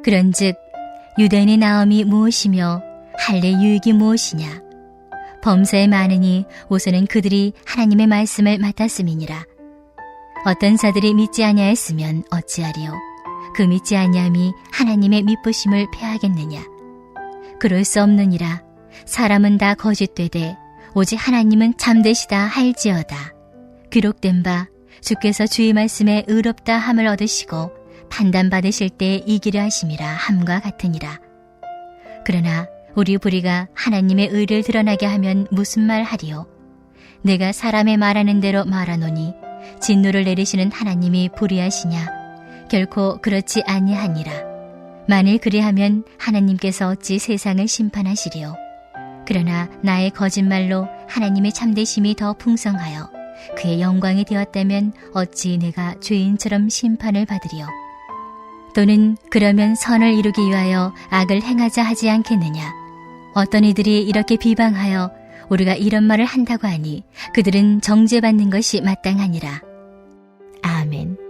그런즉 유대인의 나음이 무엇이며 할례 유익이 무엇이냐? 범사에 많으니 우선은 그들이 하나님의 말씀을 맡았음이니라. 어떤 자들이 믿지 아니하였으면 어찌하리요? 그 믿지 아니함이 하나님의 미쁘심을 패하겠느냐? 그럴 수 없느니라. 사람은 다 거짓되되 오직 하나님은 참되시다 할지어다. 기록된 바 주께서 주의 말씀에 의롭다 함을 얻으시고 판단받으실 때 이기려 하심이라 함과 같으니라. 그러나 우리 불의가 하나님의 의를 드러나게 하면 무슨 말 하리요? 내가 사람의 말하는 대로 말하노니 진노를 내리시는 하나님이 불의하시냐? 결코 그렇지 아니하니라. 만일 그리하면 하나님께서 어찌 세상을 심판하시리요? 그러나 나의 거짓말로 하나님의 참되심이 더 풍성하여 그의 영광이 되었다면 어찌 내가 죄인처럼 심판을 받으리요? 또는 그러면 선을 이루기 위하여 악을 행하자 하지 않겠느냐? 어떤 이들이 이렇게 비방하여 우리가 이런 말을 한다고 하니 그들은 정죄받는 것이 마땅하니라. 아멘.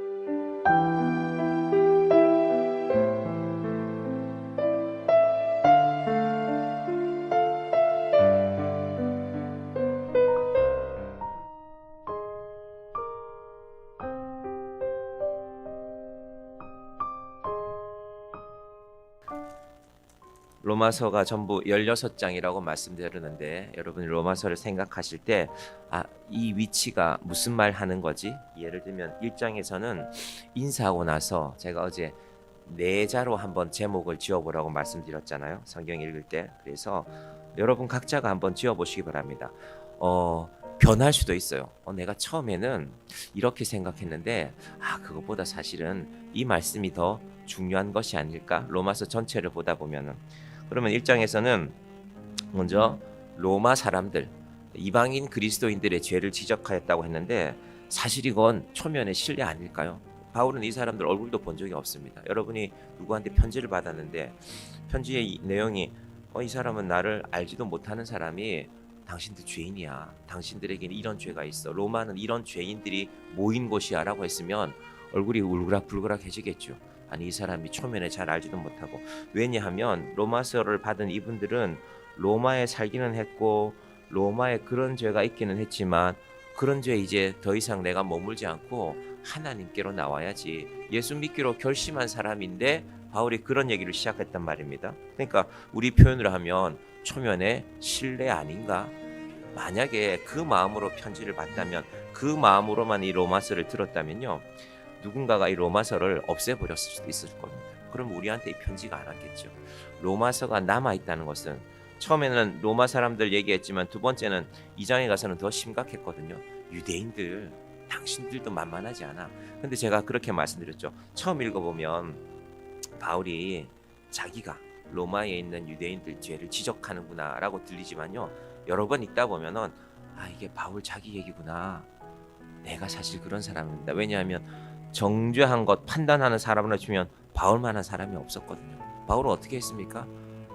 로마서가 전부 16장이라고 말씀드렸는데 여러분이 로마서를 생각하실 때 이 위치가 무슨 말 하는 거지? 예를 들면 1장에서는 인사하고 나서 제가 어제 내자로 한번 제목을 지어보라고 말씀드렸잖아요. 성경 읽을 때. 그래서 여러분 각자가 한번 지어보시기 바랍니다. 변할 수도 있어요. 내가 처음에는 이렇게 생각했는데 그것보다 사실은 이 말씀이 더 중요한 것이 아닐까? 로마서 전체를 보다 보면은 그러면 1장에서는 먼저 로마 사람들, 이방인 그리스도인들의 죄를 지적하였다고 했는데 사실 이건 초면의 신뢰 아닐까요? 바울은 이 사람들 얼굴도 본 적이 없습니다. 여러분이 누구한테 편지를 받았는데 편지의 내용이 이 사람은 나를 알지도 못하는 사람이 당신들 죄인이야. 당신들에게는 이런 죄가 있어. 로마는 이런 죄인들이 모인 곳이야 라고 했으면 얼굴이 울그락불그락해지겠죠. 아니 이 사람이 초면에 잘 알지도 못하고. 왜냐하면 로마서를 받은 이분들은 로마에 살기는 했고 로마에 그런 죄가 있기는 했지만 그런 죄 이제 더 이상 내가 머물지 않고 하나님께로 나와야지 예수 믿기로 결심한 사람인데 바울이 그런 얘기를 시작했단 말입니다. 그러니까 우리 표현으로 하면 초면에 신뢰 아닌가? 만약에 그 마음으로 편지를 받다면 그 마음으로만 이 로마서를 들었다면요 누군가가 이 로마서를 없애버렸을 수도 있을 겁니다. 그럼 우리한테 이 편지가 안 왔겠죠. 로마서가 남아있다는 것은 처음에는 로마 사람들 얘기했지만 두 번째는 2장에 가서는 더 심각했거든요. 유대인들 당신들도 만만하지 않아. 근데 제가 그렇게 말씀드렸죠. 처음 읽어보면 바울이 자기가 로마에 있는 유대인들 죄를 지적하는구나 라고 들리지만요 여러 번 읽다 보면은 이게 바울 자기 얘기구나. 내가 사실 그런 사람입니다. 왜냐하면 정죄한 것 판단하는 사람으로 치면 바울만한 사람이 없었거든요. 바울은 어떻게 했습니까?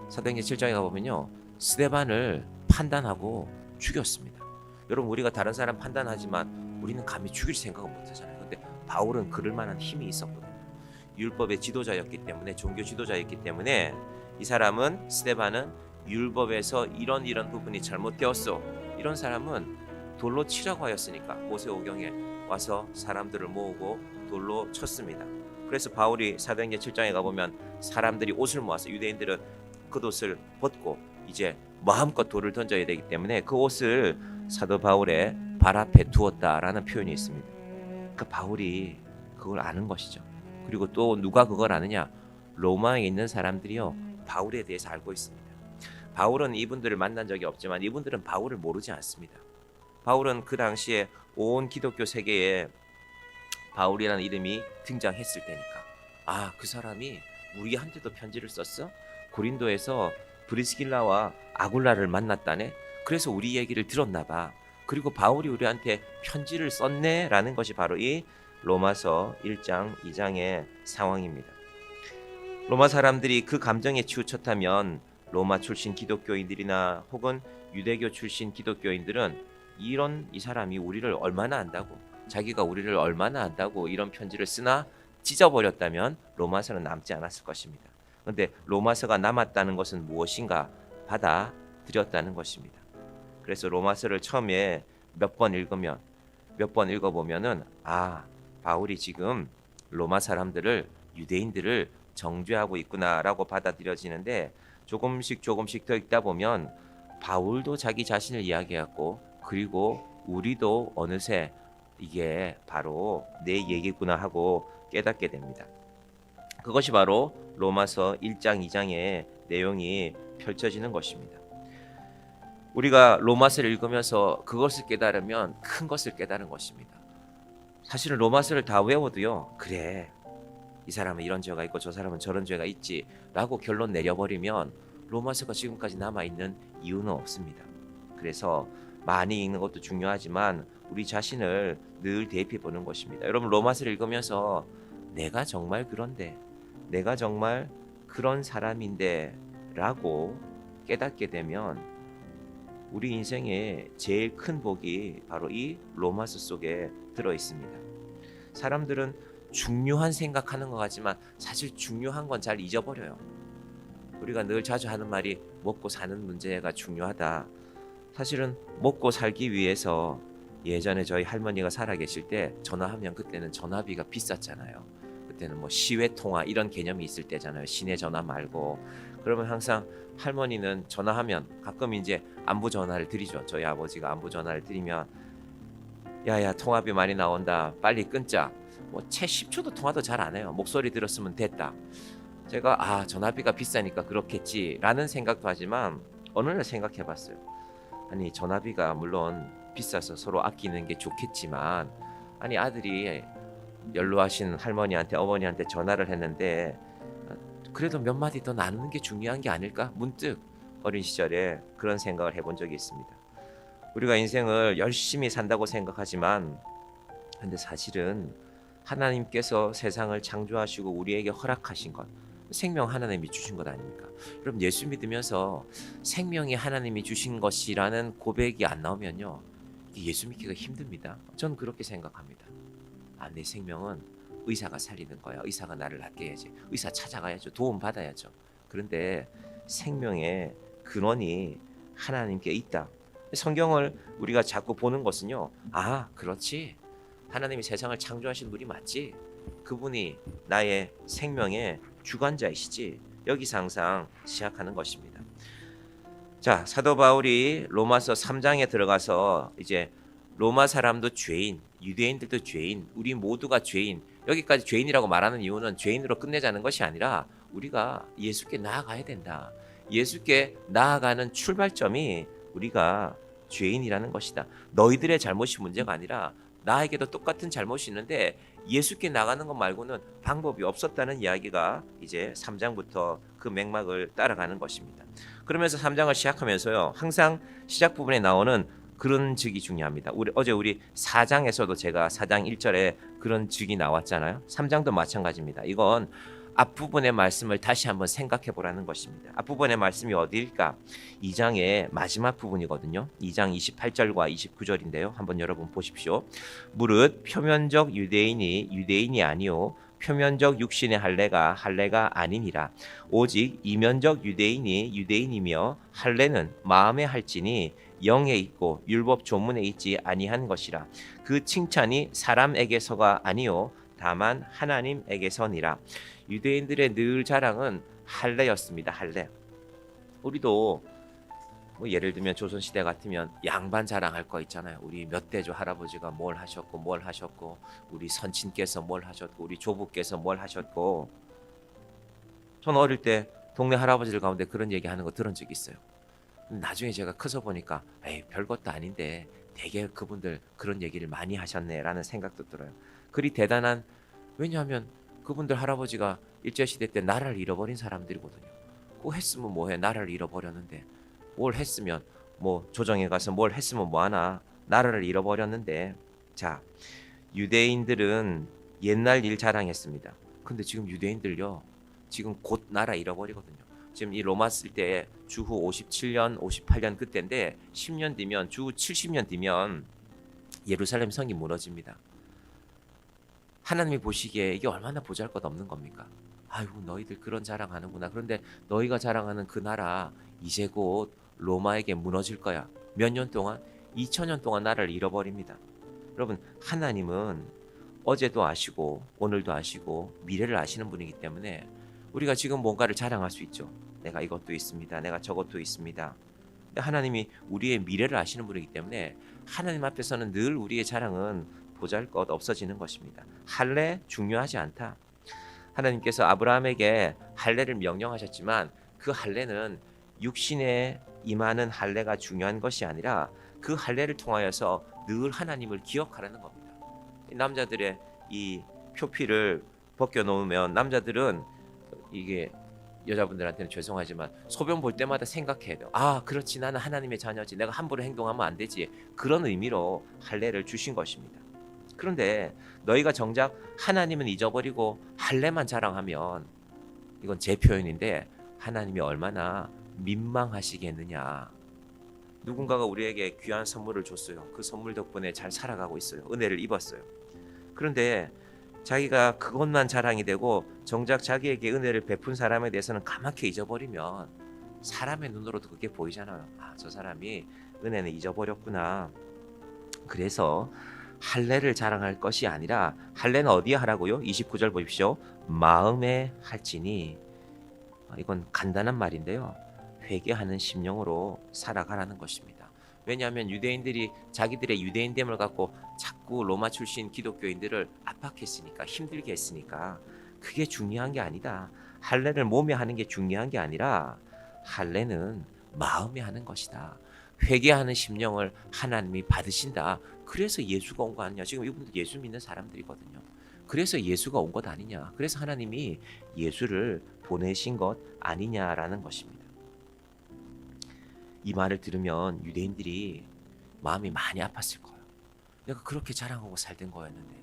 사도행전 7장에 가보면요 스데반을 판단하고 죽였습니다. 여러분 우리가 다른 사람 판단하지만 우리는 감히 죽일 생각은 못하잖아요. 근데 바울은 그럴 만한 힘이 있었거든요. 율법의 지도자였기 때문에 종교 지도자였기 때문에 이 사람은 스데반은 율법에서 이런 부분이 잘못되었어. 이런 사람은 돌로 치라고 하였으니까 모세오경에 와서 사람들을 모으고 돌로 쳤습니다. 그래서 바울이 사도행전 7장에 가보면 사람들이 옷을 모아서 유대인들은 겉옷을 벗고 이제 마음껏 돌을 던져야 되기 때문에 그 옷을 사도 바울의 발 앞에 두었다라는 표현이 있습니다. 그러니까 바울이 그걸 아는 것이죠. 그리고 또 누가 그걸 아느냐? 로마에 있는 사람들이요 바울에 대해서 알고 있습니다. 바울은 이분들을 만난 적이 없지만 이분들은 바울을 모르지 않습니다. 바울은 그 당시에 온 기독교 세계에 바울이라는 이름이 등장했을 때니까 그 사람이 우리한테도 편지를 썼어? 고린도에서 브리스길라와 아굴라를 만났다네? 그래서 우리 얘기를 들었나 봐. 그리고 바울이 우리한테 편지를 썼네? 라는 것이 바로 이 로마서 1장, 2장의 상황입니다. 로마 사람들이 그 감정에 치우쳤다면 로마 출신 기독교인들이나 혹은 유대교 출신 기독교인들은 이 사람이 우리를 얼마나 안다고 자기가 우리를 얼마나 안다고 이런 편지를 쓰나 찢어버렸다면 로마서는 남지 않았을 것입니다. 그런데 로마서가 남았다는 것은 무엇인가 받아들였다는 것입니다. 그래서 로마서를 처음에 몇 번 읽어보면은 바울이 지금 로마 사람들을, 유대인들을 정죄하고 있구나라고 받아들여지는데, 조금씩 더 읽다 보면 바울도 자기 자신을 이야기했고, 그리고 우리도 어느새 이게 바로 내 얘기구나 하고 깨닫게 됩니다. 그것이 바로 로마서 1장 2장의 내용이 펼쳐지는 것입니다. 우리가 로마서를 읽으면서 그것을 깨달으면 큰 것을 깨달은 것입니다. 사실은 로마서를 다 외워도요, 그래, 이 사람은 이런 죄가 있고 저 사람은 저런 죄가 있지 라고 결론 내려버리면 로마서가 지금까지 남아있는 이유는 없습니다. 그래서 많이 읽는 것도 중요하지만 우리 자신을 늘 대입해보는 것입니다. 여러분, 로마서를 읽으면서 내가 정말 그런데, 내가 정말 그런 사람인데 라고 깨닫게 되면 우리 인생의 제일 큰 복이 바로 이 로마서 속에 들어 있습니다. 사람들은 중요한 생각하는 것 같지만 사실 중요한 건 잘 잊어버려요. 우리가 늘 자주 하는 말이 먹고 사는 문제가 중요하다. 사실은 먹고 살기 위해서 예전에 저희 할머니가 살아계실 때 전화하면 그때는 전화비가 비쌌잖아요. 그때는 뭐 시외통화 이런 개념이 있을 때잖아요. 시내 전화 말고. 그러면 항상 할머니는 전화하면 가끔 이제 안부 전화를 드리죠. 저희 아버지가 안부 전화를 드리면 야야 통화비 많이 나온다. 빨리 끊자. 뭐 채 10초도 통화도 잘 안 해요. 목소리 들었으면 됐다. 제가 전화비가 비싸니까 그렇겠지라는 생각도 하지만 어느 날 생각해 봤어요. 아니, 전화비가 물론 비싸서 서로 아끼는 게 좋겠지만, 아니, 아들이 연로하신 할머니한테, 어머니한테 전화를 했는데 그래도 몇 마디 더 나누는 게 중요한 게 아닐까? 문득 어린 시절에 그런 생각을 해본 적이 있습니다. 우리가 인생을 열심히 산다고 생각하지만 근데 사실은 하나님께서 세상을 창조하시고 우리에게 허락하신 것, 생명 하나님이 주신 것 아닙니까? 여러분, 예수 믿으면서 생명이 하나님이 주신 것이라는 고백이 안 나오면요, 예수 믿기가 힘듭니다. 저는 그렇게 생각합니다. 내 생명은 의사가 살리는 거야. 의사가 나를 낫게 해야지. 의사 찾아가야죠. 도움 받아야죠. 그런데 생명의 근원이 하나님께 있다. 성경을 우리가 자꾸 보는 것은요, 그렇지, 하나님이 세상을 창조하신 분이 맞지, 그분이 나의 생명의 주관자이시지, 여기서 항상 시작하는 것입니다. 자, 사도 바울이 로마서 3장에 들어가서 이제 로마 사람도 죄인, 유대인들도 죄인, 우리 모두가 죄인, 여기까지 죄인이라고 말하는 이유는 죄인으로 끝내자는 것이 아니라 우리가 예수께 나아가야 된다. 예수께 나아가는 출발점이 우리가 죄인이라는 것이다. 너희들의 잘못이 문제가 아니라 나에게도 똑같은 잘못이 있는데 예수께 나가는 것 말고는 방법이 없었다는 이야기가 이제 3장부터 그 맥락을 따라가는 것입니다. 그러면서 3장을 시작하면서요, 항상 시작 부분에 나오는 그런 즉이 중요합니다. 어제 우리 4장에서도 제가 4장 1절에 그런 즉이 나왔잖아요. 3장도 마찬가지입니다. 이건 앞부분의 말씀을 다시 한번 생각해 보라는 것입니다. 앞부분의 말씀이 어디일까? 2장의 마지막 부분이거든요. 2장 28절과 29절인데요. 한번 여러분 보십시오. 무릇 표면적 유대인이 아니요 표면적 육신의 할례가 아니니라. 오직 이면적 유대인이 유대인이며 할례는 마음에 할지니 영에 있고 율법 조문에 있지 아니한 것이라. 그 칭찬이 사람에게서가 아니요 다만 하나님에게서니라. 유대인들의 늘 자랑은 할례였습니다. 할례. 우리도 뭐 예를 들면 조선시대 같으면 양반 자랑할 거 있잖아요. 우리 몇 대조 할아버지가 뭘 하셨고 우리 선친께서 뭘 하셨고 우리 조부께서 뭘 하셨고. 전 어릴 때 동네 할아버지들 가운데 그런 얘기하는 거 들은 적 있어요. 나중에 제가 커서 보니까 별것도 아닌데 되게 그분들 그런 얘기를 많이 하셨네라는 생각도 들어요. 그리 대단한, 왜냐하면 그분들 할아버지가 일제시대 때 나라를 잃어버린 사람들이거든요. 뭐 했으면 뭐해, 나라를 잃어버렸는데. 뭘 했으면 뭐 조정에 가서 뭘 했으면 뭐하나, 나라를 잃어버렸는데. 자, 유대인들은 옛날 일 자랑했습니다. 근데 지금 유대인들요, 지금 곧 나라 잃어버리거든요. 지금 이 로마 쓸 때 주후 57년 58년 그때인데 10년 뒤면, 주후 70년 뒤면 예루살렘 성이 무너집니다. 하나님이 보시기에 이게 얼마나 보잘것없는 겁니까? 아이고 너희들 그런 자랑하는구나. 그런데 너희가 자랑하는 그 나라 이제 곧 로마에게 무너질 거야. 몇 년 동안? 2000년 동안 나라를 잃어버립니다. 여러분 하나님은 어제도 아시고 오늘도 아시고 미래를 아시는 분이기 때문에 우리가 지금 뭔가를 자랑할 수 있죠. 내가 이것도 있습니다. 내가 저것도 있습니다. 근데 하나님이 우리의 미래를 아시는 분이기 때문에 하나님 앞에서는 늘 우리의 자랑은 보잘것 없어지는 것입니다. 할례 중요하지 않다. 하나님께서 아브라함에게 할례를 명령하셨지만 그 할례는 육신에 임하는 할례가 중요한 것이 아니라 그 할례를 통하여서 늘 하나님을 기억하라는 겁니다. 남자들의 이 표피를 벗겨 놓으면 남자들은 이게 여자분들한테는 죄송하지만 소변 볼 때마다 생각해야 돼요. 아 그렇지 나는 하나님의 자녀지. 내가 함부로 행동하면 안 되지. 그런 의미로 할례를 주신 것입니다. 그런데 너희가 정작 하나님은 잊어버리고 할례만 자랑하면 이건 제 표현인데 하나님이 얼마나 민망하시겠느냐. 누군가가 우리에게 귀한 선물을 줬어요. 그 선물 덕분에 잘 살아가고 있어요. 은혜를 입었어요. 그런데 자기가 그것만 자랑이 되고 정작 자기에게 은혜를 베푼 사람에 대해서는 까맣게 잊어버리면 사람의 눈으로도 그게 보이잖아요. 아, 저 사람이 은혜는 잊어버렸구나. 그래서 할례를 자랑할 것이 아니라 할례는 어디에 하라고요? 29절 보십시오. 마음에 할지니. 이건 간단한 말인데요. 회개하는 심령으로 살아가라는 것입니다. 왜냐하면 유대인들이 자기들의 유대인됨을 갖고 자꾸 로마 출신 기독교인들을 압박했으니까 힘들게 했으니까 그게 중요한 게 아니다. 할례를 몸에 하는 게 중요한 게 아니라 할례는 마음에 하는 것이다. 회개하는 심령을 하나님이 받으신다. 그래서 예수가 온 거 아니냐. 지금 이분들 예수 믿는 사람들이거든요. 그래서 예수가 온 것 아니냐. 그래서 하나님이 예수를 보내신 것 아니냐라는 것입니다. 이 말을 들으면 유대인들이 마음이 많이 아팠을 거예요. 내가 그렇게 자랑하고 살던 거였는데,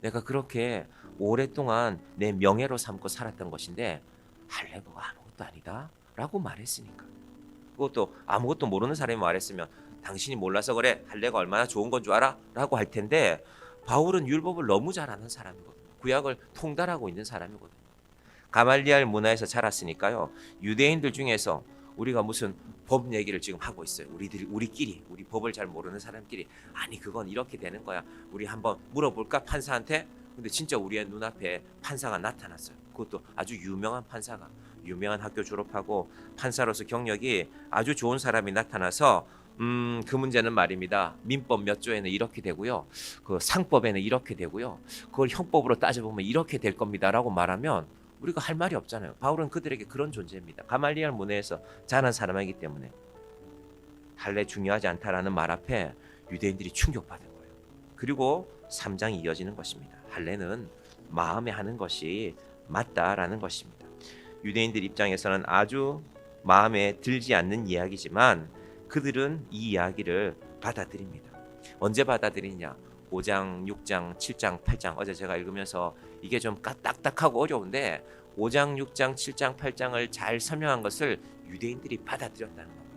내가 그렇게 오랫동안 내 명예로 삼고 살았던 것인데 할례가 아무것도 아니다 라고 말했으니까. 그것도 아무것도 모르는 사람이 말했으면 당신이 몰라서 그래, 할례가 얼마나 좋은 건 줄 알아? 라고 할 텐데 바울은 율법을 너무 잘 아는 사람이거든요. 구약을 통달하고 있는 사람이거든요. 가말리알 문화에서 자랐으니까요. 유대인들 중에서 우리가 무슨 법 얘기를 지금 하고 있어요. 우리끼리 우리 법을 잘 모르는 사람끼리 아니 그건 이렇게 되는 거야. 우리 한번 물어볼까 판사한테? 근데 진짜 우리의 눈앞에 판사가 나타났어요. 그것도 아주 유명한 판사가, 유명한 학교 졸업하고 판사로서 경력이 아주 좋은 사람이 나타나서 그 문제는 말입니다. 민법 몇 조에는 이렇게 되고요. 그 상법에는 이렇게 되고요. 그걸 형법으로 따져보면 이렇게 될 겁니다라고 말하면 우리가 할 말이 없잖아요. 바울은 그들에게 그런 존재입니다. 가말리알 문화에서 자란 사람이기 때문에 할례 중요하지 않다라는 말 앞에 유대인들이 충격받은 거예요. 그리고 3장이 이어지는 것입니다. 할례는 마음에 하는 것이 맞다라는 것입니다. 유대인들 입장에서는 아주 마음에 들지 않는 이야기지만 그들은 이 이야기를 받아들입니다. 언제 받아들이냐? 5장, 6장, 7장, 8장 어제 제가 읽으면서 이게 좀 딱딱하고 어려운데 5장, 6장, 7장, 8장을 잘 설명한 것을 유대인들이 받아들였다는 겁니다.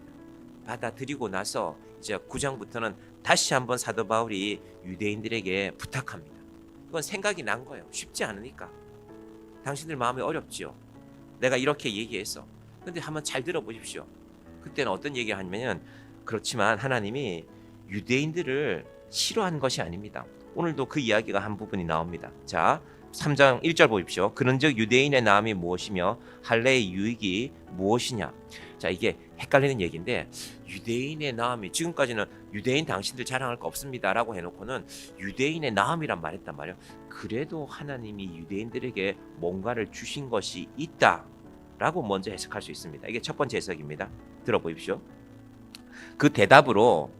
받아들이고 나서 이제 9장부터는 다시 한번 사도 바울이 유대인들에게 부탁합니다. 그건 생각이 난 거예요. 쉽지 않으니까. 당신들 마음이 어렵지요. 내가 이렇게 얘기했어. 근데 한번 잘 들어보십시오. 그때는 어떤 얘기를 하냐면 그렇지만 하나님이 유대인들을 싫어한 것이 아닙니다. 오늘도 그 이야기가 한 부분이 나옵니다. 자, 3장 1절 보십시오. 그런즉 유대인의 나음이 무엇이며 할례의 유익이 무엇이냐. 자, 이게 헷갈리는 얘기인데 유대인의 나음이 지금까지는 유대인 당신들 자랑할 거 없습니다 라고 해놓고는 유대인의 나음이란 말했단 말이에요. 그래도 하나님이 유대인들에게 뭔가를 주신 것이 있다 라고 먼저 해석할 수 있습니다. 이게 첫 번째 해석입니다. 들어보십시오. 그 대답으로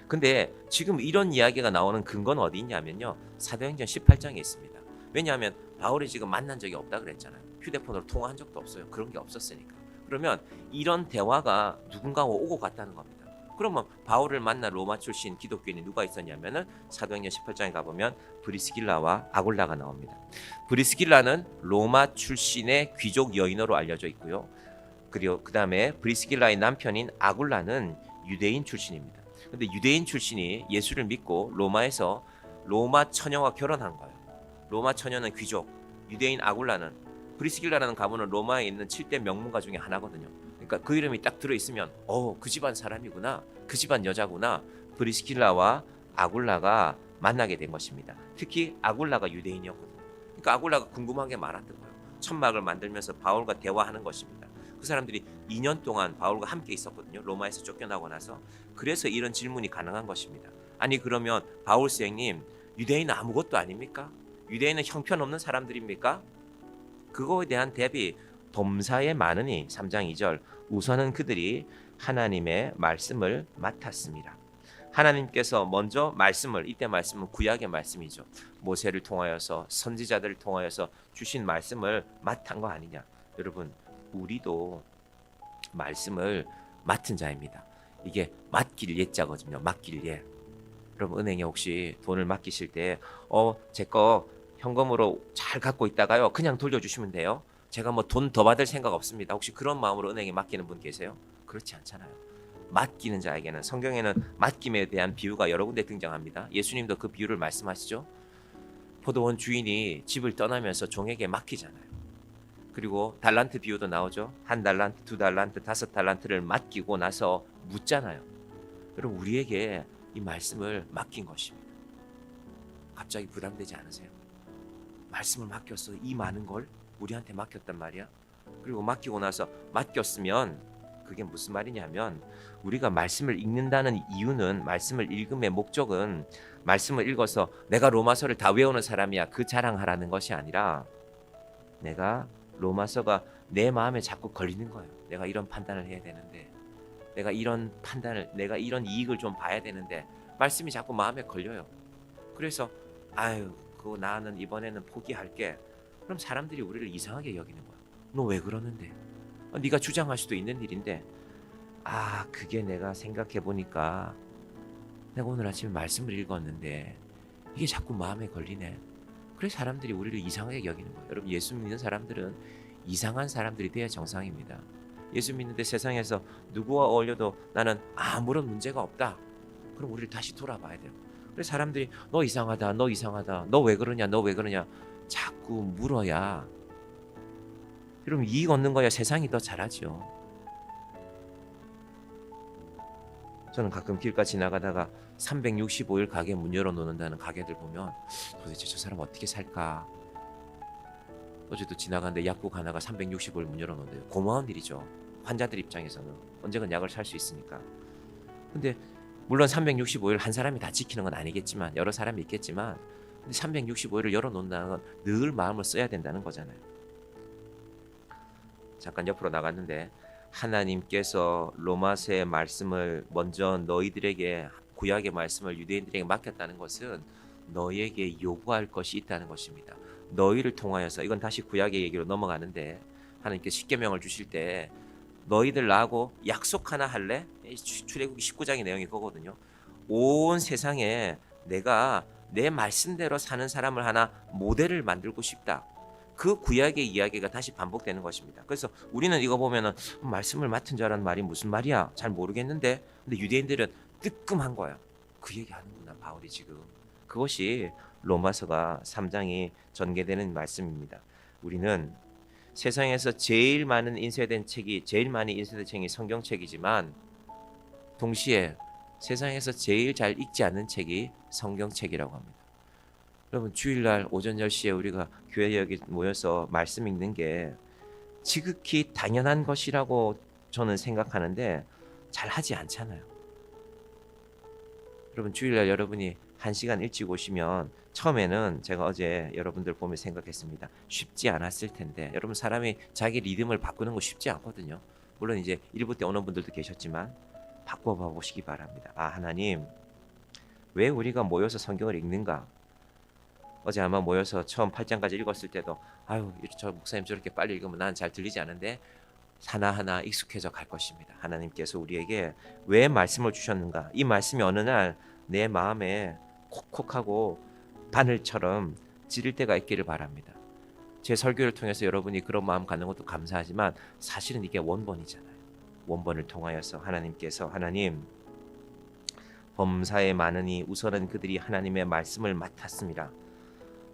근데 지금 이런 이야기가 나오는 근거는 어디 있냐면요. 사도행전 18장에 있습니다. 왜냐하면 바울이 지금 만난 적이 없다 그랬잖아요. 휴대폰으로 통화한 적도 없어요. 그런 게 없었으니까. 그러면 이런 대화가 누군가가 오고 갔다는 겁니다. 그러면 바울을 만난 로마 출신 기독교인이 누가 있었냐면은 사도행전 18장에 가보면 브리스길라와 아굴라가 나옵니다. 브리스길라는 로마 출신의 귀족 여인으로 알려져 있고요. 그리고 그 다음에 브리스길라의 남편인 아굴라는 유대인 출신입니다. 근데 유대인 출신이 예수를 믿고 로마에서 로마 처녀와 결혼한 거예요. 로마 처녀는 귀족, 유대인 아굴라는 브리스길라라는 가문은 로마에 있는 7대 명문가 중에 하나거든요. 그러니까 그 이름이 딱 들어있으면 그 집안 사람이구나, 그 집안 여자구나. 브리스길라와 아굴라가 만나게 된 것입니다. 특히 아굴라가 유대인이었거든요. 그러니까 아굴라가 궁금한 게 많았던 거예요. 천막을 만들면서 바울과 대화하는 것입니다. 그 사람들이 2년 동안 바울과 함께 있었거든요. 로마에서 쫓겨나고 나서. 그래서 이런 질문이 가능한 것입니다. 아니 그러면 바울 선생님, 유대인은 아무것도 아닙니까? 유대인은 형편없는 사람들입니까? 그거에 대한 대비 범사에 많으니 3장 2절 우선은 그들이 하나님의 말씀을 맡았습니다. 하나님께서 먼저 말씀을, 이때 말씀은 구약의 말씀이죠. 모세를 통하여서 선지자들을 통하여서 주신 말씀을 맡은 거 아니냐. 여러분 우리도 말씀을 맡은 자입니다. 이게 맡길 예자거든요. 맡길 예. 여러분 은행에 혹시 돈을 맡기실 때 제 거 현금으로 잘 갖고 있다가요 그냥 돌려주시면 돼요. 제가 뭐 돈 더 받을 생각 없습니다. 혹시 그런 마음으로 은행에 맡기는 분 계세요? 그렇지 않잖아요. 맡기는 자에게는 성경에는 맡김에 대한 비유가 여러 군데 등장합니다. 예수님도 그 비유를 말씀하시죠. 포도원 주인이 집을 떠나면서 종에게 맡기잖아요. 그리고 달란트 비유도 나오죠. 1달란트, 2달란트, 5달란트를 맡기고 나서 묻잖아요. 여러분 우리에게 이 말씀을 맡긴 것입니다. 갑자기 부담되지 않으세요? 말씀을 맡겼어. 이 많은 걸 우리한테 맡겼단 말이야. 그리고 맡기고 나서 맡겼으면 그게 무슨 말이냐면 우리가 말씀을 읽는다는 이유는, 말씀을 읽음의 목적은 말씀을 읽어서 내가 로마서를 다 외우는 사람이야 그 자랑하라는 것이 아니라 내가 로마서가 내 마음에 자꾸 걸리는 거예요. 내가 이런 판단을 해야 되는데, 내가 이런 이익을 좀 봐야 되는데 말씀이 자꾸 마음에 걸려요. 그래서 그거 나는 이번에는 포기할게. 그럼 사람들이 우리를 이상하게 여기는 거야. 너 왜 그러는데? 네가 주장할 수도 있는 일인데 그게 내가 생각해 보니까 내가 오늘 아침에 말씀을 읽었는데 이게 자꾸 마음에 걸리네. 그래서 사람들이 우리를 이상하게 여기는 거예요. 여러분 예수 믿는 사람들은 이상한 사람들이 돼야 정상입니다. 예수 믿는데 세상에서 누구와 어울려도 나는 아무런 문제가 없다. 그럼 우리를 다시 돌아봐야 돼요. 그래서 사람들이 너 이상하다, 너 이상하다, 너 왜 그러냐, 너 왜 그러냐 자꾸 물어야 여러분 이익 얻는 거야 세상이 더 잘하죠. 저는 가끔 길가 지나가다가 365일 가게 문 열어놓는다는 가게들 보면 도대체 저 사람 어떻게 살까. 어제도 지나갔는데 약국 하나가 365일 문 열어놓는데요. 고마운 일이죠. 환자들 입장에서는 언젠간 약을 살 수 있으니까. 근데 물론 365일 한 사람이 다 지키는 건 아니겠지만 여러 사람이 있겠지만 365일을 열어놓는다는 건 늘 마음을 써야 된다는 거잖아요. 잠깐 옆으로 나갔는데 하나님께서 로마서의 말씀을 먼저 너희들에게, 구약의 말씀을 유대인들에게 맡겼다는 것은 너희에게 요구할 것이 있다는 것입니다. 너희를 통하여서, 이건 다시 구약의 얘기로 넘어가는데 하나님께 십계명을 주실 때 너희들 나하고 약속 하나 할래? 출애굽기 19장의 내용이 그거거든요. 온 세상에 내가 내 말씀대로 사는 사람을 하나 모델을 만들고 싶다. 그 구약의 이야기가 다시 반복되는 것입니다. 그래서 우리는 이거 보면은 말씀을 맡은 자라는 말이 무슨 말이야? 잘 모르겠는데. 근데 유대인들은 뜨끔한 거야. 그 얘기 하는구나 바울이 지금. 그것이 로마서가 3장이 전개되는 말씀입니다. 우리는 세상에서 제일 많이 인쇄된 책이 성경책이지만 동시에 세상에서 제일 잘 읽지 않는 책이 성경책이라고 합니다. 여러분 주일날 오전 10시에 우리가 교회 여기 모여서 말씀 읽는 게 지극히 당연한 것이라고 저는 생각하는데 잘 하지 않잖아요. 여러분 주일날 여러분이 1시간 일찍 오시면 처음에는 제가 어제 여러분들 보며 생각했습니다. 쉽지 않았을 텐데, 여러분 사람이 자기 리듬을 바꾸는 거 쉽지 않거든요. 물론 이제 일부 때 오는 분들도 계셨지만 바꿔봐 보시기 바랍니다. 하나님 왜 우리가 모여서 성경을 읽는가? 어제 아마 모여서 처음 8장까지 읽었을 때도 저 목사님 저렇게 빨리 읽으면 난 잘 들리지 않은데 하나하나 익숙해져 갈 것입니다. 하나님께서 우리에게 왜 말씀을 주셨는가? 이 말씀이 어느 날 내 마음에 콕콕하고 바늘처럼 찌를 때가 있기를 바랍니다. 제 설교를 통해서 여러분이 그런 마음 갖는 것도 감사하지만 사실은 이게 원본이잖아요. 원본을 통하여서 하나님께서 하나님 범사에 많으니 우선은 그들이 하나님의 말씀을 맡았습니다.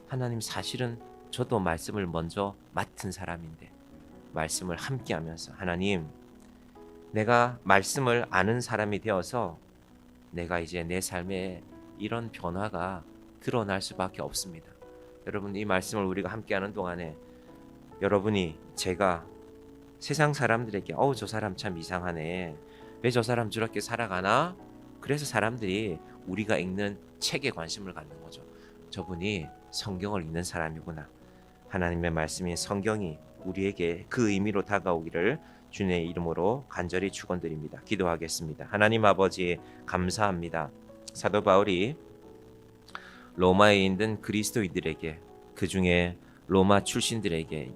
하나님 사실은 저도 말씀을 먼저 맡은 사람인데 말씀을 함께 하면서 하나님, 내가 말씀을 아는 사람이 되어서 내가 이제 내 삶에 이런 변화가 드러날 수밖에 없습니다. 여러분, 이 말씀을 우리가 함께 하는 동안에 여러분이 제가 세상 사람들에게 저 사람 참 이상하네, 왜 저 사람 저렇게 살아가나, 그래서 사람들이 우리가 읽는 책에 관심을 갖는 거죠. 저분이 성경을 읽는 사람이구나. 하나님의 말씀인 성경이 우리에게 그 의미로 다가오기를 주님의 이름으로 간절히 축원드립니다. 기도하겠습니다. 하나님 아버지, 감사합니다. 사도 바울이 로마에 있는 그리스도인들에게, 그 중에 로마 출신들에게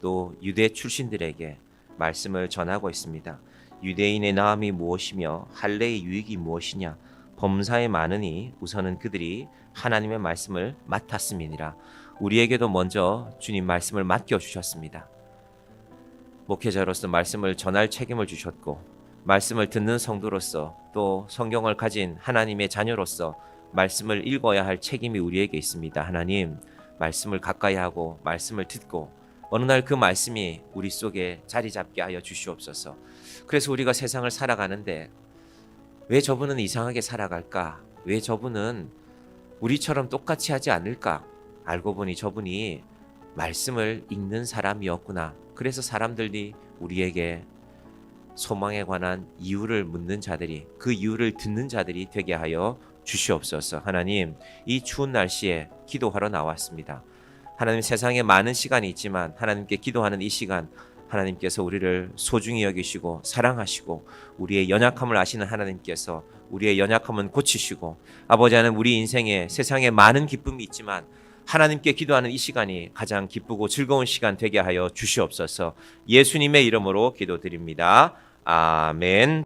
또 유대 출신들에게 말씀을 전하고 있습니다. 유대인의 나음이 무엇이며 할례의 유익이 무엇이냐, 범사에 많으니 우선은 그들이 하나님의 말씀을 맡았음이니라. 우리에게도 먼저 주님 말씀을 맡겨주셨습니다. 목회자로서 말씀을 전할 책임을 주셨고, 말씀을 듣는 성도로서 또 성경을 가진 하나님의 자녀로서 말씀을 읽어야 할 책임이 우리에게 있습니다. 하나님, 말씀을 가까이 하고 말씀을 듣고 어느 날 그 말씀이 우리 속에 자리 잡게 하여 주시옵소서. 그래서 우리가 세상을 살아가는데 왜 저분은 이상하게 살아갈까? 왜 저분은 우리처럼 똑같이 하지 않을까? 알고 보니 저분이 말씀을 읽는 사람이었구나. 그래서 사람들이 우리에게 소망에 관한 이유를 묻는 자들이, 그 이유를 듣는 자들이 되게 하여 주시옵소서. 하나님, 이 추운 날씨에 기도하러 나왔습니다. 하나님, 세상에 많은 시간이 있지만 하나님께 기도하는 이 시간, 하나님께서 우리를 소중히 여기시고 사랑하시고 우리의 연약함을 아시는 하나님께서 우리의 연약함은 고치시고, 아버지 하나님, 우리 인생에 세상에 많은 기쁨이 있지만 하나님께 기도하는 이 시간이 가장 기쁘고 즐거운 시간 되게 하여 주시옵소서. 예수님의 이름으로 기도드립니다. 아멘.